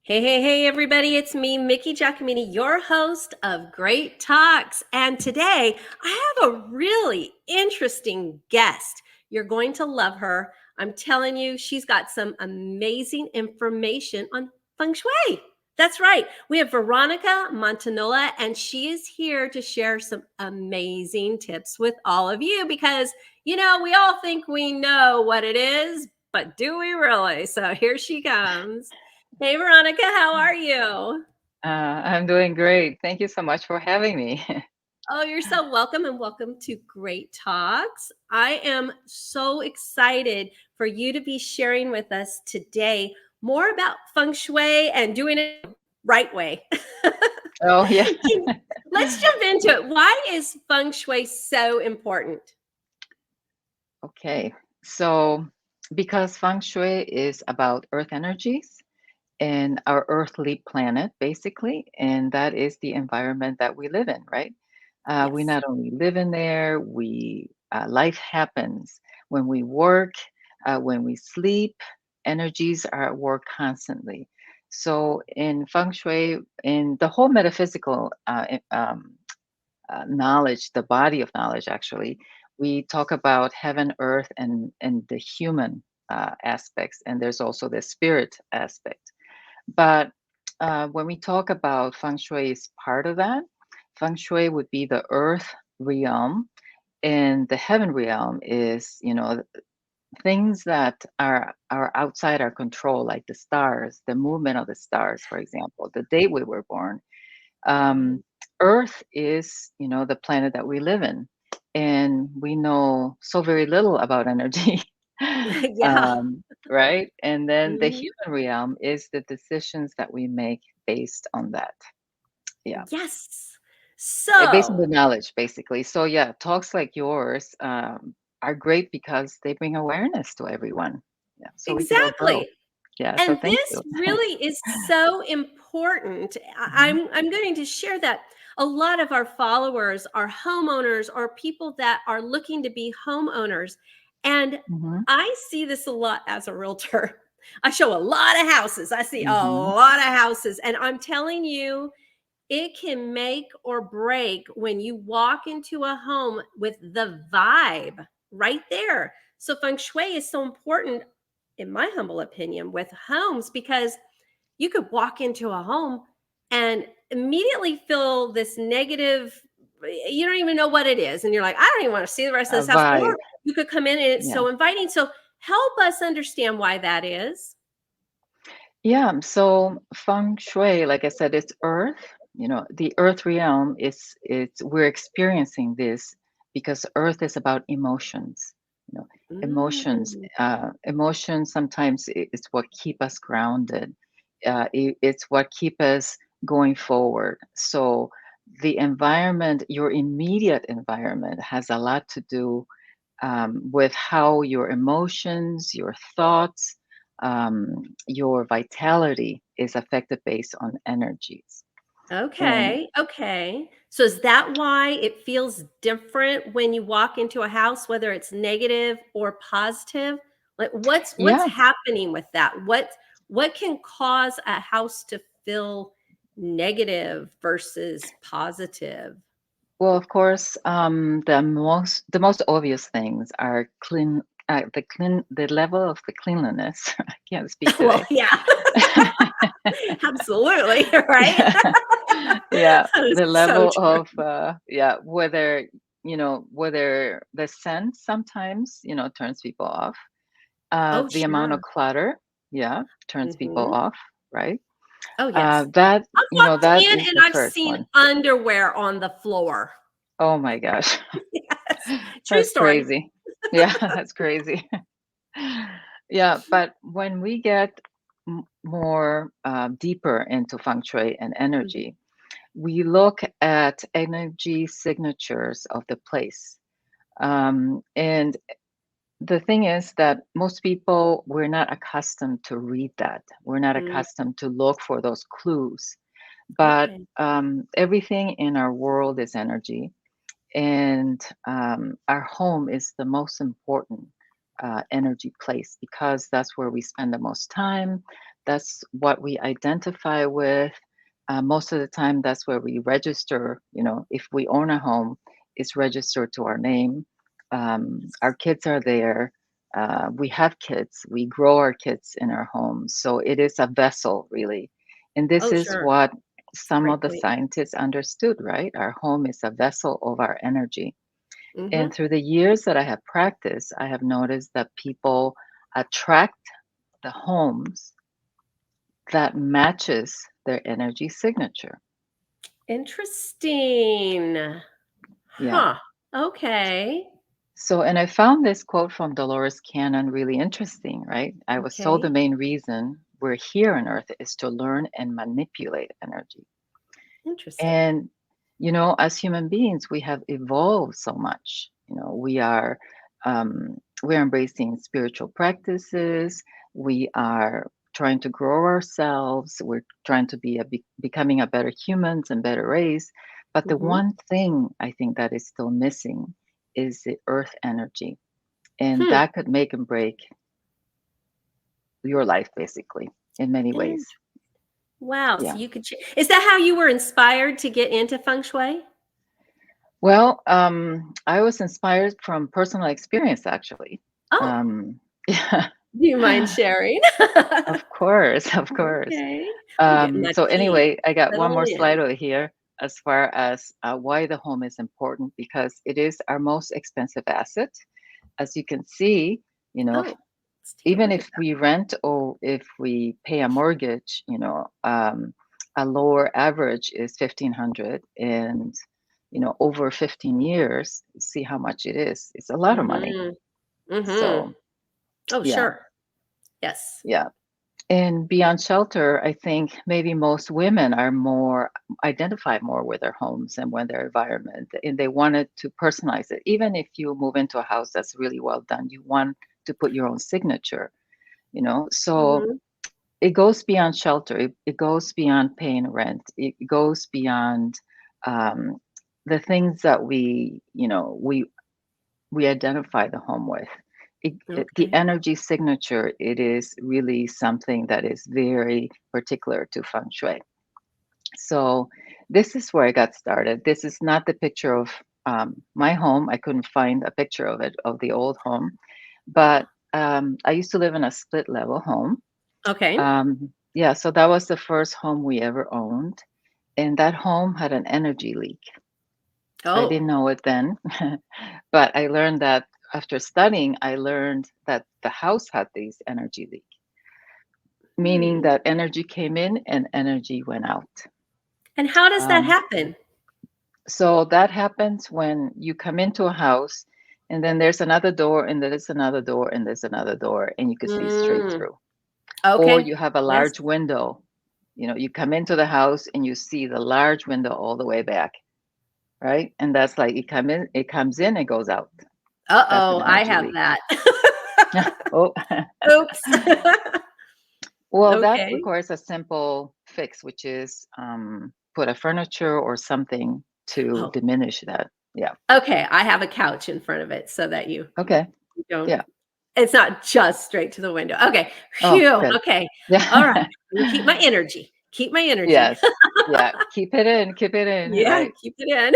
Hey, hey, hey, everybody. It's me, Mickie Giacomini, your host of Great Talks. And today I have a really interesting guest. You're going to love her. I'm telling you, she's got some amazing information on Feng Shui. That's right. We have Veronica Montinola, and she is here to share some amazing tips with all of you because, we all think we know what it is, but do we really? So here she comes. Hey, Veronica, how are you? I'm doing great. Thank you so much for having me. Oh, you're so welcome and welcome to Great Talks. I am so excited for you to be sharing with us today more about feng shui and doing it the right way. Oh, yeah. Let's jump into it. Why is feng shui so important? Okay. So, because feng shui is about earth energies and our earthly planet, basically, and that is the environment that we live in, right? We Yes. not only live in there, we life happens when we work, when we sleep. Energies are at work constantly. So, in feng shui, in the whole metaphysical knowledge, the body of knowledge, actually, we talk about heaven, earth, and the human aspects, and there's also the spirit aspect. But when we talk about feng shui is part of that, feng shui would be the earth realm, and the heaven realm is, things that are outside our control, like the stars, the movement of the stars, for example, the day we were born. um, Earth is, the planet that we live in, and we know so very little about energy. Yeah. Right? And then the Mhm. human realm is the decisions that we make based on that. Yeah. Yes. Based on the So, knowledge, basically. So, yeah, talks like yours are great because they bring awareness to everyone. Yeah. So we could all grow. exactly. Yeah. So, And thank this you. really is so important. Mhm, I'm going to share that a lot of our followers are homeowners or people that are looking to be homeowners. And mhm, I see this a lot as a realtor. I show a lot of houses. I see a mhm. lot of houses. And I'm telling you, it can make or break when you walk into a home with the vibe right there. So, feng shui is so important, in my humble opinion, with homes because you could walk into a home and immediately feel this negative. You don't even know what it is. And you're like, I don't even want to see the rest of A this house. vibe. Or you could come in and it's Yeah. so inviting. So, help us understand why that is. Yeah, so feng shui, like I said, it's earth. The earth realm is it's we're experiencing this because earth is about emotions. You know, emotions. Mm, Emotions sometimes is what keep us grounded. It's what keep us going forward. So the environment, your immediate environment, has a lot to do with how your emotions, your thoughts, your vitality is affected based on energies. And okay, okay. So is that why it feels different when you walk into a house, whether it's negative or positive? Like what's yeah, happening with that? What can cause a house to feel negative versus positive? well, of course, the most obvious things are the level of the cleanliness. I can't speak Well, today. yeah. Absolutely, right? Yeah, yeah, That is the so level true. of yeah, whether the scent sometimes turns people off. Oh, The amount of sure. clutter, yeah, turns people Mhm. off, right? Oh, yes. That I've walked that in is and the I've first seen one. underwear on the floor. Oh my gosh. Yes, true That's story. crazy. Yeah, that's crazy. Yeah, but when we get more deeper into feng shui and Mhm. energy, we look at energy signatures of the place. And the thing is that most people, we're not accustomed to read that. We're not Mm, accustomed to look for those clues. But okay. everything in our world is energy, and our home is the most important energy place because that's where we spend the most time. That's what we identify with. Most of the time, that's where we register. If we own a home, it's registered to our name. Our kids are there. We have kids. We grow our kids in our homes. So it is a vessel, really. And this Oh, is sure. what some Great of the point. scientists understood, right? Our home is a vessel of our energy. And Mhm. through the years that I have practiced, I have noticed that people attract the homes that matches their energy signature. Interesting. Yeah. Huh. Okay. So, and I found this quote from Dolores Cannon really interesting, right? I was told the Okay. main reason we're here on earth is to learn and manipulate energy. Interesting. And, as human beings, we have evolved so much. We're embracing spiritual practices. We are trying to grow ourselves. We're trying to becoming a better humans and better race. But the Mhm. one thing I think that is still missing is the earth energy. And Hmm. that could make and break your life, basically, in many And ways. wow, so Yeah. you could is that how you were inspired to get into Feng Shui? Well, I was inspired from personal experience, actually. Oh, Yeah, do you mind sharing? of course, of course. Okay. I'm getting my So tea. anyway, I got one Settle more in. slide over here as far as why the home is important because it is our most expensive asset. As you can see, if, Oh, let's take a even look at if that. we rent or if we pay a mortgage, a lower average is 1,500, and over 15 years, see how much it is. It's a lot of money. Mhm. Mhm. So Oh, yeah, sure. Yes. yeah. And beyond shelter, I think maybe most women are more identify more with their homes and with their environment, and they wanted to personalize it. Even if you move into a house that's really well done, you want to put your own signature. So Mhm. it goes beyond shelter. It goes beyond paying rent. It goes beyond um, the things that we identify the home with. The Okay. energy signature, it is really something that is very particular to Feng Shui. So this is where I got started. This is not the picture of my home. I couldn't find a picture of it, of the old home. Oh, But I used to live in a split level home. okay. Yeah, so that was the first home we ever owned. And that home had an energy leak. I Oh. didn't know it then, but I learned that after studying, I learned that the house had these energy leak, meaning Hmm. that energy came in and energy went out. And how does that Um, happen? so that happens when you come into a house and then there's another door and there's another door and there's another door and you can see straight Mm. through. Or Okay. you have a Yes. large window. You come into the house and you see the large window all the way back, right? And that's like it comes in, it goes out. That's an Uh-oh, I energy have leak. that. Oh, Oops. well, that Okay. requires a simple fix, which is put a furniture or something to Oh, diminish that. Yeah. okay, I have a couch in front of it so that Okay. you don't Yeah. it's not just straight to the window. Okay. Oh, Phew, good. okay. All right. Yeah. Let me keep my energy. Keep my energy. Yes. Yeah. Keep it in. Keep it in. Yeah, Right. keep it in.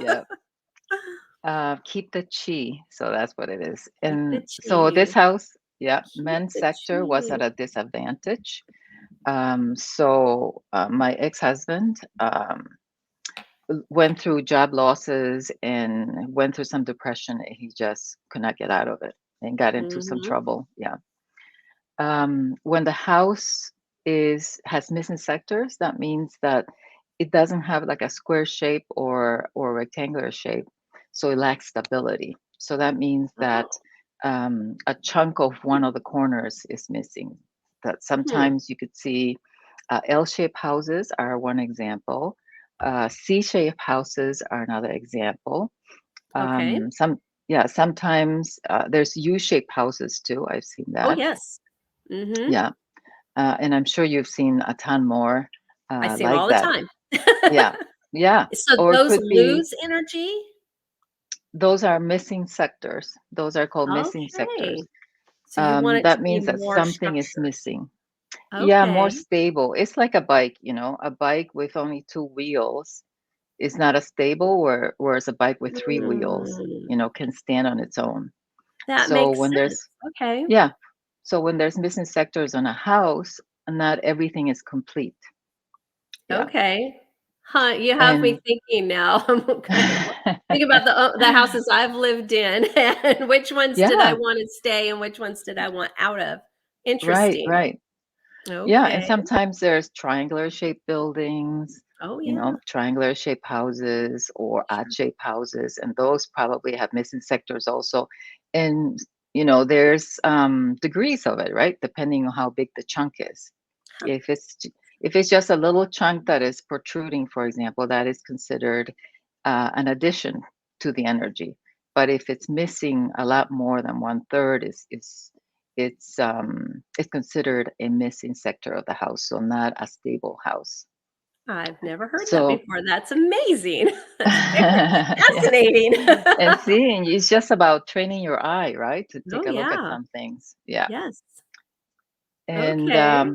Yeah. Keep the chi. So that's what it is. Keep the And so this chi. house, yeah, Keep men's the sector was at chi. a disadvantage. So my ex-husband went through job losses and went through some depression. And he just could not get out of it and got into some Mhm. trouble. Yeah. When the house has missing sectors, that means that it doesn't have like a square shape or rectangular shape, so it lacks stability. So that means that Oh. a chunk of one of the corners is missing. That Hmm. sometimes you could see L-shaped houses are one example. C-shaped houses are another example. Okay. Sometimes there's U-shaped houses too. I've seen Oh, that. yes. Mhm. Yeah. And I'm sure you've seen a ton more I see 'em like all the that. time. Yeah, yeah. So Or it those could be lose energy? those are missing sectors. Those are called missing sectors. Okay. So you want it to That be means that more something is structured. missing. Yeah, more Okay. stable. It's like a bike, a bike with only two wheels is not as stable, whereas a bike with three wheels, Mm, can stand on its own. that So makes when sense. there's Okay. Yeah. So when there's missing sectors on a house, not everything is complete. Yeah. Okay. Huh, you have me And thinking now. I'm okay. Think about the houses I've lived in and which ones did I yeah, wanna stay and which ones did I want out of. right, Interesting. right. Yeah, and Okay. sometimes there's triangular shaped buildings, Oh, yeah. triangular shaped houses or odd Sure. shaped houses, and those probably have missing sectors also. And there's degrees of it, right? Depending on how big the chunk is. Huh. If it's just a little chunk that is protruding, for example, that is considered an addition to the energy. But if it's missing a lot more than one third, it's considered a missing sector of the house, so not a stable house. I've never heard that So before. That's amazing. That's very yeah, fascinating. and seeing it's just about training your eye, right, to Oh, take a look at yeah. some things. Yeah, Yes. and Okay.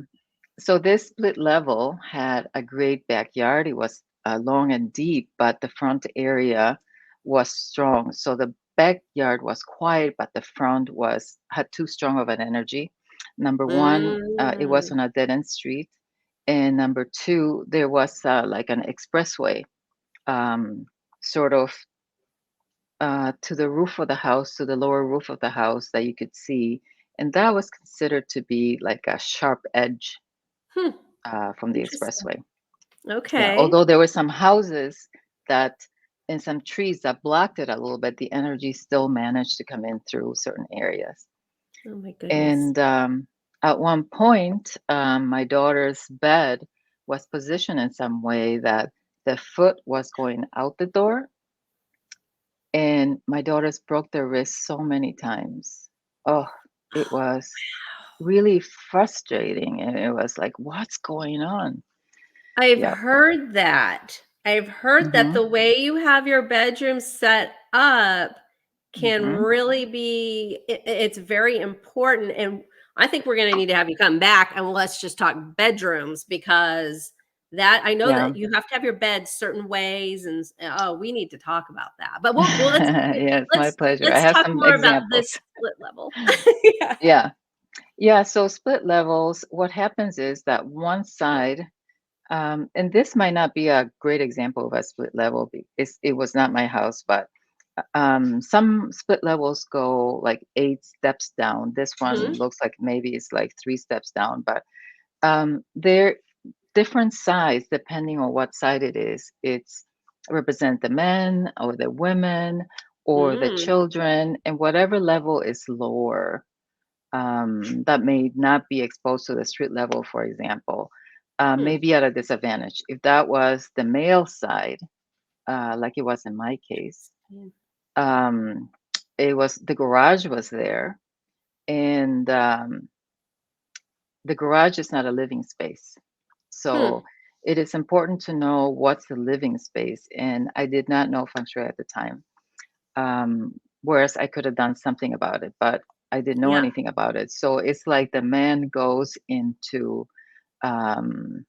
so this split level had a great backyard. It was long and deep, but the front area was strong. So the backyard was quiet, but the front was had too strong of an energy. Number one, it was Mm. on a dead end street, and number two, there was like an expressway, um, sort of to the roof of the house, to the lower roof of the house that you could see, and that was considered to be like a sharp edge Hmm. from the Interesting. expressway. Yeah, Okay. although there were some houses that and some trees that blocked it a little bit, the energy still managed to come in through certain areas. Oh my goodness. And at one point, my daughter's bed was positioned in some way that the foot was going out the door, and my daughters broke their wrist so many times. Oh, it was really frustrating, and it was like, what's going on? I've Yeah. heard that. I've heard that Hmm. the way you have your bedroom set up can Hmm. really be it's very important, and I think we're gonna need to have you come back and let's just talk bedrooms because that I know Yeah. that you have to have your bed certain ways and oh, we need to talk about that. But well Yeah, it's my let's pleasure. I let's have talk some more about examples. this split level. Yeah. Yeah. Yeah. So split levels, what happens is that one side, and this might not be a great example of a split level. It was not my house, but some split levels go like 8 steps down. This one Mhm. looks like maybe it's like 3 steps down, but they're different sides depending on what side it is. It's represent the men or the women or the Mm. children, and whatever level is lower, that may not be exposed to the street level, for example, may Hmm. be at a disadvantage. If that was the male side, like it was in my case, Mm. um, it was the garage was there, and the garage is not a living space. Hmm. So it is important to know what's the living space. And I did not know Feng Shui at the time. Whereas I could have done something about it, but I didn't know Yeah. anything about it. So it's like the man goes into um,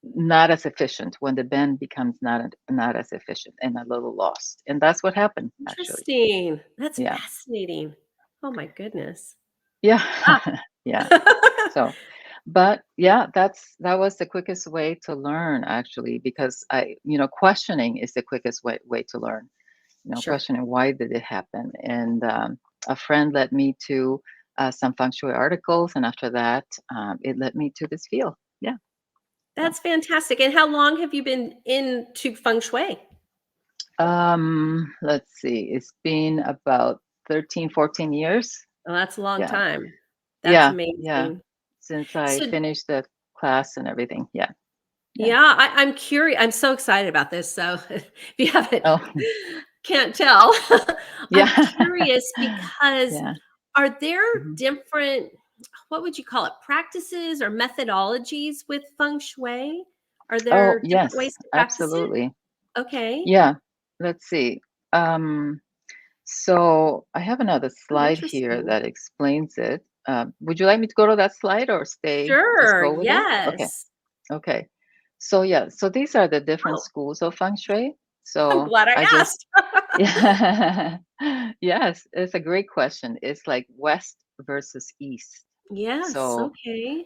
not as efficient when the man becomes not as efficient and a little lost. And that's what happened, actually. Interesting. That's Yeah. fascinating. Oh my goodness. Yeah. Ah. Yeah. So, but yeah, that was the quickest way to learn, actually, because questioning is the quickest way to learn. Sure. Questioning why did it happen, and a friend led me to some feng shui articles, and after that, it led me to this field. Yeah. So, That's fantastic. And how long have you been into feng shui? let's see, it's been about 13, 14 years. Oh, that's a long Yeah. time. That's Yeah. Yeah. amazing. Since I So, finished the class and everything. Yeah. Yeah. yeah, I'm curious. I'm so excited about this. So, if you haven't, Oh, can't tell, I'm yeah. curious because Yeah. are there Mhm. different, what would you call it, practices or methodologies with feng shui? Are Oh, there different yes, ways to practice it? absolutely. Okay. Yeah. Let's see. Um, so I have another Oh, slide here interesting. that explains it. would you like me to go to that slide or stay? Just Sure. go with it. Okay. Yes. Okay. So yeah, so these are the different Oh, schools of feng shui. I'm So glad I I just asked. yeah. Yes, it's a great question. It's like west versus east. Yes. So Okay.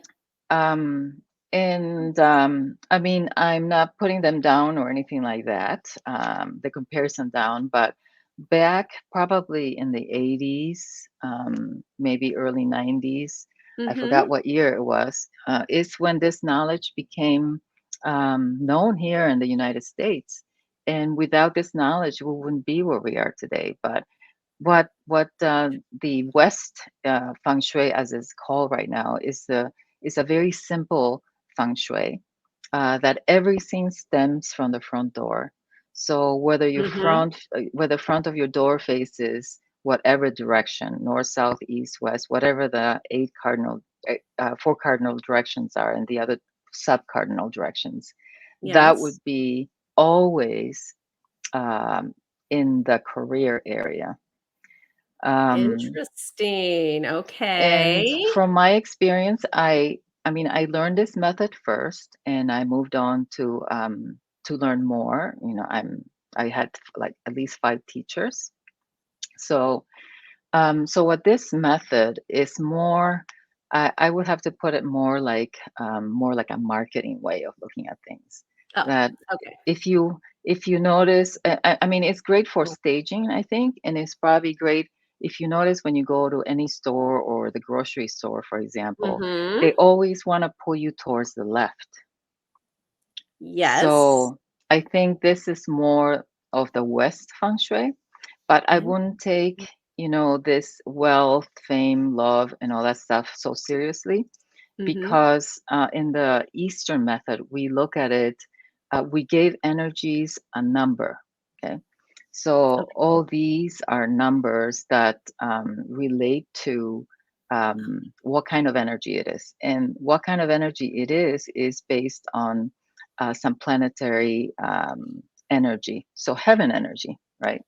um, and I mean, I'm not putting them down or anything like that, the comparison down, but back probably in the 80s, maybe early 90s, I forgot Mm-hmm. what year it was, is when this knowledge became known here in the United States. And without this knowledge, we wouldn't be where we are today. But what the West feng shui, as it's called right now, is a very simple feng shui that everything stems from the front door. So Mm-hmm. whether front of your door faces whatever direction, north, south, east, west, whatever the four cardinal directions are, and the other sub cardinal directions, that would Yes. be always um, in the career area. Um, Interesting. and Okay. from my experience, I mean, I learned this method first, and I moved on to learn more. You know, I had like at least 5 teachers. So so what this method is more, I would have to put it more like a marketing way of looking at things. Oh, That okay. if you notice, I mean, it's great for staging, I think, and it's probably great if you notice when you go to any store or the grocery store, for example, they Mm-hmm. always want to pull you towards the left. Yes. So I think this is more of the West feng shui, but I In- wouldn't take, you know, this wealth, fame, love, and all that stuff so seriously Mm-hmm. because in the Eastern method, we look at it, we gave energies a number. Okay. So Okay. all these are numbers that relate to what kind of energy it is. And what kind of energy it is based on some planetary energy. So heaven energy, right?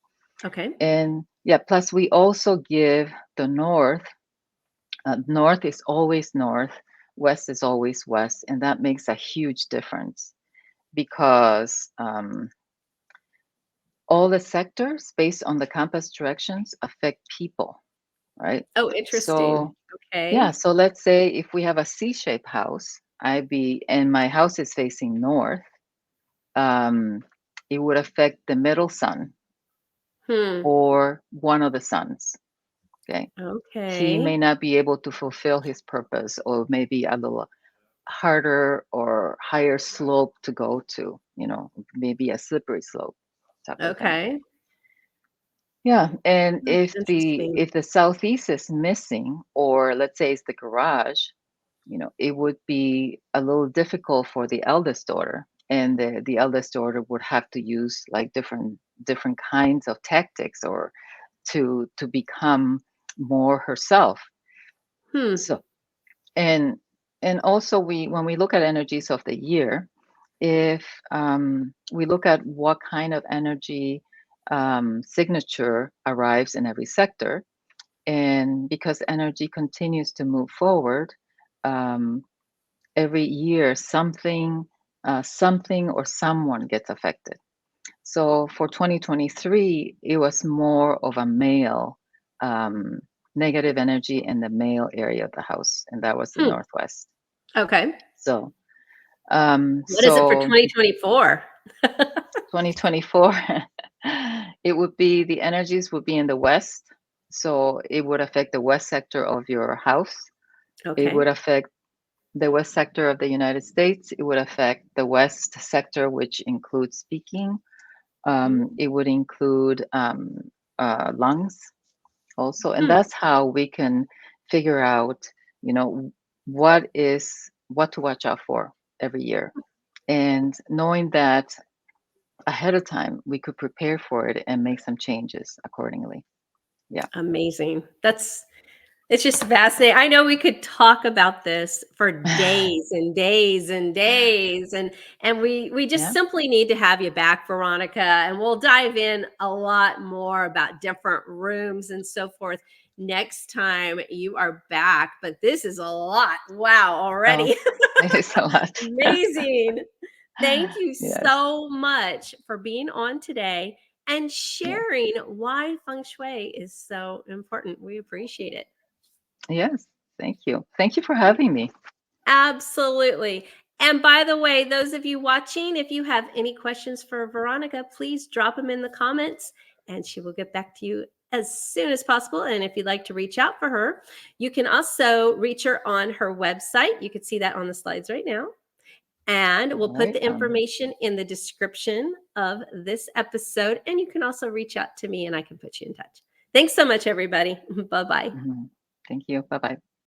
Okay. And yeah, plus we also give the north. North is always north, west is always west, and that makes a huge difference because all the sectors based on the compass directions affect people, right? Oh, interesting. So yeah, Okay. so let's say if we have a C-shaped house, and my house is facing north, um, it would affect the middle sun Hmm. or one of the suns. Okay, he may Okay. not be able to fulfill his purpose, or maybe a little harder or higher slope to go to, you know, maybe a slippery slope type of thing. Okay. Yeah, and That's interesting. if the southeast is missing, or let's say it's the garage, you know, it would be a little difficult for the eldest daughter, and the eldest daughter would have to use like different kinds of tactics or to become more herself. Hmm. So and also we when we look at energies of the year, if we look at what kind of energy signature arrives in every sector, and because energy continues to move forward, um, every year something or someone gets affected. So for 2023, it was more of a male um, negative energy in the male area of the house, and that was the Hmm. northwest. Okay. So What is it for so 2024? 2024, it would be the energies would be in the west. So it would affect the west sector of your house. It would Okay. affect the west sector of the United States. It would affect the west sector, which includes speaking. Mm. It would include lungs also. And Hmm. that's how we can figure out, you know, what to watch out for every year. And knowing that ahead of time, we could prepare for it and make some changes accordingly. Yeah. Amazing. That's it's just fascinating. I know we could talk about this for days and days and days, and we just Yeah. simply need to have you back, Veronica, and we'll dive in a lot more about different rooms and so forth. next time you are back. But this is a lot. Wow, Oh, already. it is a lot. Amazing. Thank you Yes. so much for being on today and Yes. sharing why Feng Shui is so important. We appreciate it. Yes. Thank you. Thank you for having me. Absolutely. And by the way, those of you watching, if you have any questions for Veronica, please drop them in the comments and she will get back to you as soon as possible. And if you'd like to reach out for her, you can also reach her on her website. You can see that on the slides right now. And we'll All put right. the information in the description of this episode. And you can also reach out to me and I can put you in touch. Thanks so much, everybody. Bye bye. Thank you. Bye bye.